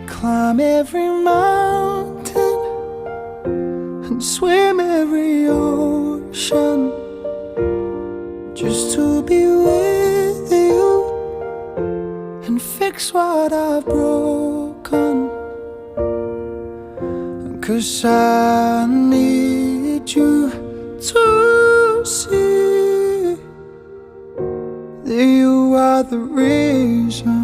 climb every mountain and swim every ocean just to be with you and fix what I've broken. 'Cause I need you to see that you are the reason